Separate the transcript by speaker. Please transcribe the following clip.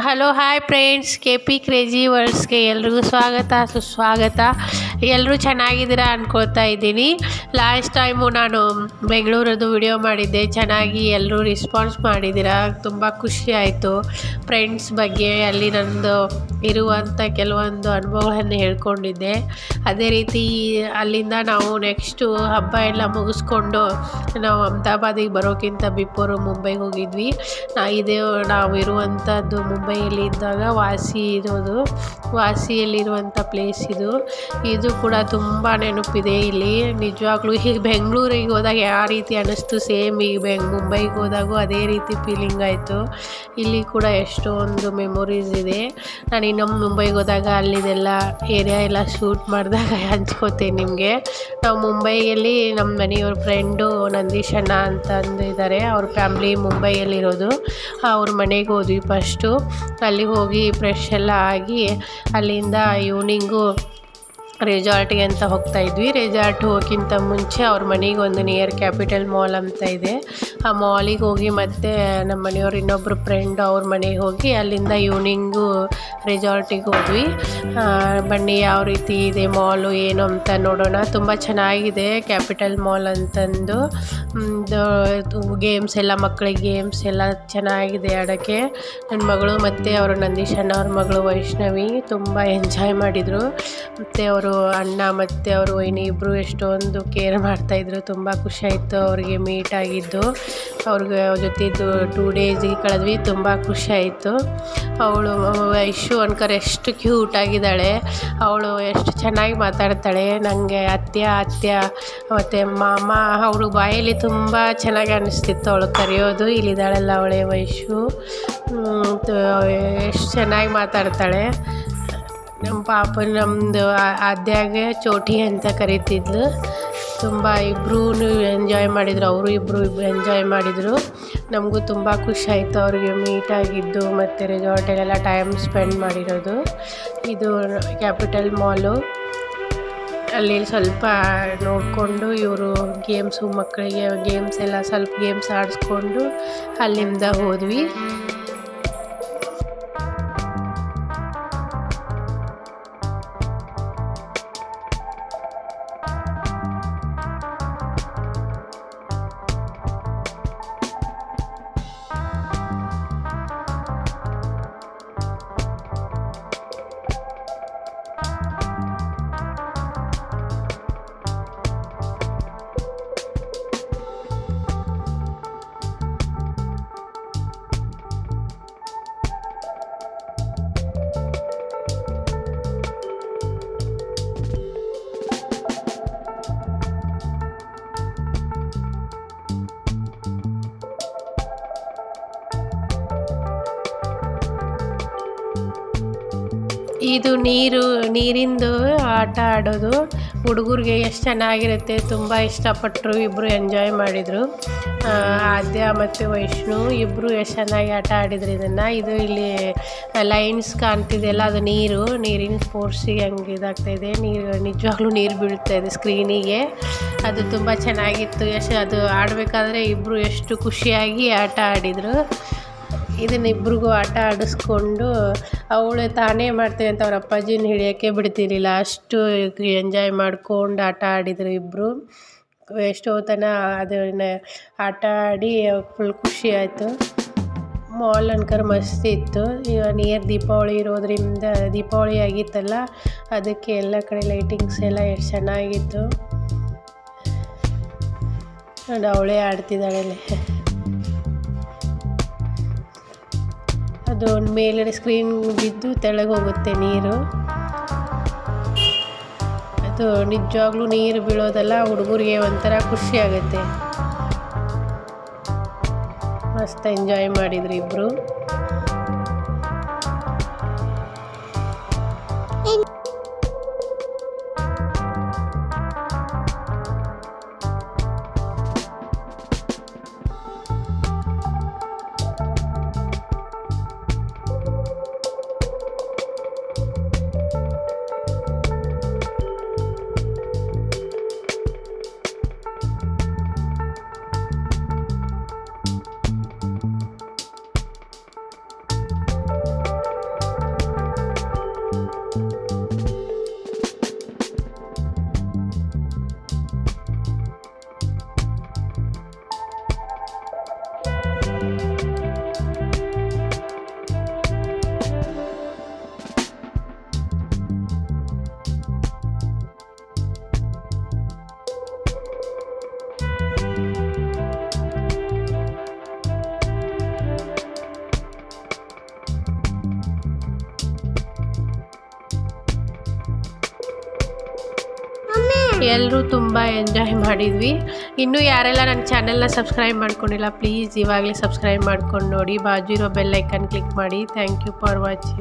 Speaker 1: Hello hi friends, K P crazy ವರ್ಲ್ಡ್ಸ್ಗೆ ಎಲ್ರಿಗೂ ಸ್ವಾಗತ ಸುಸ್ವಾಗತ. ಎಲ್ಲರೂ ಚೆನ್ನಾಗಿದ್ದೀರಾ ಅಂದ್ಕೊಳ್ತಾ ಇದ್ದೀನಿ. ಲಾಸ್ಟ್ ಟೈಮು ನಾನು ಬೆಂಗಳೂರದ್ದು ವಿಡಿಯೋ ಮಾಡಿದ್ದೆ, ಚೆನ್ನಾಗಿ ಎಲ್ಲರೂ ರೆಸ್ಪಾನ್ಸ್ ಮಾಡಿದ್ದೀರಾ, ತುಂಬ ಖುಷಿ ಆಯಿತು. ಫ್ರೆಂಡ್ಸ್ ಬಗ್ಗೆ ಅಲ್ಲಿ ನಂದು ಇರುವಂಥ ಕೆಲವೊಂದು ಅನುಭವಗಳನ್ನು ಹೇಳ್ಕೊಂಡಿದ್ದೆ. ಅದೇ ರೀತಿ ಅಲ್ಲಿಂದ ನಾವು ನೆಕ್ಸ್ಟು ಹಬ್ಬ ಎಲ್ಲ ಮುಗಿಸ್ಕೊಂಡು ನಾವು ಅಹಮದಾಬಾದಿಗೆ ಬರೋಕ್ಕಿಂತ ಬಿಫೋರು ಮುಂಬೈಗೆ ಹೋಗಿದ್ವಿ. ನಾವು ಇರುವಂಥದ್ದು ಮುಂಬೈಯಲ್ಲಿ ಇದ್ದಾಗ ವಾಸಿಯಲ್ಲಿರುವಂಥ ಪ್ಲೇಸ್ ಇದು ಕೂಡ ತುಂಬ ನೆನಪಿದೆ. ಇಲ್ಲಿ ನಿಜವಾಗ್ಲೂ ಈಗ ಬೆಂಗಳೂರಿಗೆ ಹೋದಾಗ ಯಾವ ರೀತಿ ಅನ್ನಿಸ್ತು, ಸೇಮ್ ಈಗ ಮುಂಬೈಗೆ ಹೋದಾಗೂ ಅದೇ ರೀತಿ ಫೀಲಿಂಗ್ ಆಯಿತು. ಇಲ್ಲಿ ಕೂಡ ಎಷ್ಟೊಂದು ಮೆಮೊರೀಸ್ ಇದೆ. ನಾನು ಇನ್ನೊಮ್ಮೆ ಮುಂಬೈಗೆ ಹೋದಾಗ ಅಲ್ಲಿದೆಲ್ಲ ಏರಿಯಾ ಎಲ್ಲ ಶೂಟ್ ಮಾಡಿದಾಗ ಹಂಚ್ಕೋತೀನಿ ನಿಮಗೆ. ನಾವು ಮುಂಬೈಯಲ್ಲಿ ನಮ್ಮ ಮನೆಯವ್ರ ಫ್ರೆಂಡು ನಂದೀಶ್ ಅಣ್ಣ ಅಂತಂದು ಇದ್ದಾರೆ, ಅವ್ರ ಫ್ಯಾಮ್ಲಿ ಮುಂಬೈಯಲ್ಲಿರೋದು. ಅವ್ರ ಮನೆಗೆ ಹೋದ್ವಿ ಫಸ್ಟು. ಅಲ್ಲಿ ಹೋಗಿ ಫ್ರೆಶ್ ಎಲ್ಲ ಆಗಿ ಅಲ್ಲಿಂದ ಈವ್ನಿಂಗು ರೆಸಾರ್ಟ್ಗೆ ಅಂತ ಹೋಗ್ತಾಯಿದ್ವಿ. ರೆಸಾರ್ಟ್ ಹೋಗೋಕ್ಕಿಂತ ಮುಂಚೆ ಅವ್ರ ಮನೆಗೆ ಒಂದು ನಿಯರ್ ಕ್ಯಾಪಿಟಲ್ ಮಾಲ್ ಅಂತ ಇದೆ, ಆ ಮಾಲಿಗೆ ಹೋಗಿ ಮತ್ತೆ ನಮ್ಮ ಮನೆಯವ್ರು ಇನ್ನೊಬ್ಬರು ಫ್ರೆಂಡ್ ಅವ್ರ ಮನೆಗೆ ಹೋಗಿ ಅಲ್ಲಿಂದ ಈವ್ನಿಂಗು ರೆಸಾರ್ಟಿಗೆ ಹೋದ್ವಿ. ಬನ್ನಿ ಯಾವ ರೀತಿ ಇದೆ ಮಾಲು ಏನು ಅಂತ ನೋಡೋಣ. ತುಂಬ ಚೆನ್ನಾಗಿದೆ ಕ್ಯಾಪಿಟಲ್ ಮಾಲ್ ಅಂತಂದು. ಗೇಮ್ಸ್ ಎಲ್ಲ, ಮಕ್ಕಳಿಗೆ ಗೇಮ್ಸ್ ಎಲ್ಲ ಚೆನ್ನಾಗಿದೆ ಆಡೋಕ್ಕೆ. ನನ್ನ ಮಗಳು ಮತ್ತು ಅವರು ನಂದೀಶ್ ಅಣ್ಣ ಅವ್ರ ಮಗಳು ವೈಷ್ಣವಿ ತುಂಬ ಎಂಜಾಯ್ ಮಾಡಿದರು. ಮತ್ತು ಅವರು ಅಣ್ಣ ಮತ್ತು ಅವರು ವೈನಿ ಇಬ್ಬರು ಎಷ್ಟೊಂದು ಕೇರ್ ಮಾಡ್ತಾಯಿದ್ರು. ತುಂಬ ಖುಷಿಯಾಯಿತು ಅವ್ರಿಗೆ ಮೀಟ್ ಆಗಿದ್ದು. ಅವ್ರ ಜೊತೆ 2 days ಕಳೆದ್ವಿ. ತುಂಬ ಖುಷಿಯಾಯಿತು. ಅವಳು ವೈಶು ಅನ್ಕರ್ ಎಷ್ಟು ಕ್ಯೂಟಾಗಿದ್ದಾಳೆ, ಅವಳು ಎಷ್ಟು ಚೆನ್ನಾಗಿ ಮಾತಾಡ್ತಾಳೆ. ನನಗೆ ಅತ್ಯ ಮತ್ತು ಮಾಮ ಅವರು ಬಾಯಲ್ಲಿ ತುಂಬ ಚೆನ್ನಾಗಿ ಅನ್ನಿಸ್ತಿತ್ತು ಅವಳು ಕರೆಯೋದು. ಇಲ್ಲಿದ್ದಾಳಲ್ಲ ಅವಳೇ ವೈಶು, ಎಷ್ಟು ಚೆನ್ನಾಗಿ ಮಾತಾಡ್ತಾಳೆ. ನಮ್ಮ ಪಾಪ ನಮ್ಮದು ಆದ್ಯಾಗೆ ಚೋಟಿ ಅಂತ ಕರೀತಿದ್ಲು. ತುಂಬ ಇಬ್ಬರೂ ಎಂಜಾಯ್ ಮಾಡಿದರು, ಅವರು ಇಬ್ಬರು ಎಂಜಾಯ್ ಮಾಡಿದರು. ನಮಗೂ ತುಂಬ ಖುಷಿ ಆಯಿತು ಅವ್ರಿಗೆ ಮೀಟ್ ಆಗಿದ್ದು ಮತ್ತು ರೆಸಾರ್ಟಲ್ಲೆಲ್ಲ ಟೈಮ್ ಸ್ಪೆಂಡ್ ಮಾಡಿರೋದು. ಇದು ಕ್ಯಾಪಿಟಲ್ ಮಾಲು. ಅಲ್ಲಿ ಸ್ವಲ್ಪ ನೋಡಿಕೊಂಡು ಇವರು ಮಕ್ಕಳಿಗೆ ಗೇಮ್ಸ್ ಎಲ್ಲ ಸ್ವಲ್ಪ ಗೇಮ್ಸ್ ಆಡಿಸ್ಕೊಂಡು ಅಲ್ಲಿಂದ ಹೋದ್ವಿ. ಇದು ನೀರಿಂದು ಆಟ ಆಡೋದು ಹುಡುಗರಿಗೆ ಎಷ್ಟು ಚೆನ್ನಾಗಿರುತ್ತೆ, ತುಂಬ ಇಷ್ಟಪಟ್ಟರು. ಇಬ್ಬರು ಎಂಜಾಯ್ ಮಾಡಿದರು. ಆದ್ಯ ಮತ್ತು ವೈಷ್ಣು ಇಬ್ಬರು ಎಷ್ಟು ಚೆನ್ನಾಗಿ ಆಟ ಆಡಿದ್ರು ಇದನ್ನು. ಇದು ಇಲ್ಲಿ ಲೈನ್ಸ್ ಕಾಣ್ತಿದೆಯಲ್ಲ, ಅದು ನೀರಿನ ಸ್ಪೋರ್ಟ್ಸಿಗೆ ಹಂಗೆ ಇದಾಗ್ತಾಯಿದೆ. ನಿಜವಾಗ್ಲೂ ನೀರು ಬೀಳ್ತಾಯಿದೆ ಸ್ಕ್ರೀನಿಗೆ. ಅದು ತುಂಬ ಚೆನ್ನಾಗಿತ್ತು. ಅದು ಆಡಬೇಕಾದ್ರೆ ಇಬ್ಬರು ಎಷ್ಟು ಖುಷಿಯಾಗಿ ಆಟ ಆಡಿದರು. ಇದನ್ನಿಬ್ರಿಗೂ ಆಟ ಆಡಿಸ್ಕೊಂಡು ಅವಳು ತಾನೇ ಮಾಡ್ತೇವೆ ಅಂತ ಅವ್ರ ಅಪ್ಪಾಜಿನ ಹಿಡಿಯೋಕ್ಕೆ ಬಿಡ್ತಿರ್ಲಿಲ್ಲ, ಅಷ್ಟು ಎಂಜಾಯ್ ಮಾಡ್ಕೊಂಡು ಆಟ ಆಡಿದರು ಇಬ್ಬರು. ಎಷ್ಟೋ ತನಕ ಅದನ್ನು ಆಟ ಆಡಿ ಫುಲ್ ಖುಷಿ ಆಯಿತು. ಮಾಲ್ ಅನ್ಕರ್ ಮಸ್ತ್ ಇತ್ತು. ನಿಯರ್ ದೀಪಾವಳಿ ಇರೋದ್ರಿಂದ, ದೀಪಾವಳಿ ಆಗಿತ್ತಲ್ಲ, ಅದಕ್ಕೆ ಎಲ್ಲ ಕಡೆ ಲೈಟಿಂಗ್ಸ್ ಎಲ್ಲ ಎಷ್ಟು ಚೆನ್ನಾಗಿತ್ತು. ಅವಳೇ ಆಡ್ತಿದ್ದಾಳೆ. ಅದು ಮೇಲ್ಗಡೆ ಸ್ಕ್ರೀನ್ ಬಿದ್ದು ತೆಳಗೆ ಹೋಗುತ್ತೆ ನೀರು. ಅದು ನಿಜವಾಗ್ಲೂ ನೀರು ಬೀಳೋದಲ್ಲ, ಹುಡುಗರಿಗೆ ಒಂಥರ ಖುಷಿ ಆಗುತ್ತೆ. ಮಸ್ತ್ ಎಂಜಾಯ್ ಮಾಡಿದ್ರು ಇಬ್ಬರು. ಎಲ್ಲರೂ ತುಂಬ ಎಂಜಾಯ್ ಮಾಡಿದ್ವಿ. ಇನ್ನೂ ಯಾರೆಲ್ಲ ನನ್ನ ಚಾನೆಲ್ನ ಸಬ್ಸ್ಕ್ರೈಬ್ ಮಾಡ್ಕೊಂಡಿಲ್ಲ ಪ್ಲೀಸ್ ಇವಾಗಲೇ ಸಬ್ಸ್ಕ್ರೈಬ್ ಮಾಡ್ಕೊಂಡು ನೋಡಿ, ಬಾಜು ಇರೋ ಬೆಲ್ ಐಕನ್ ಕ್ಲಿಕ್ ಮಾಡಿ. Thank you for watching.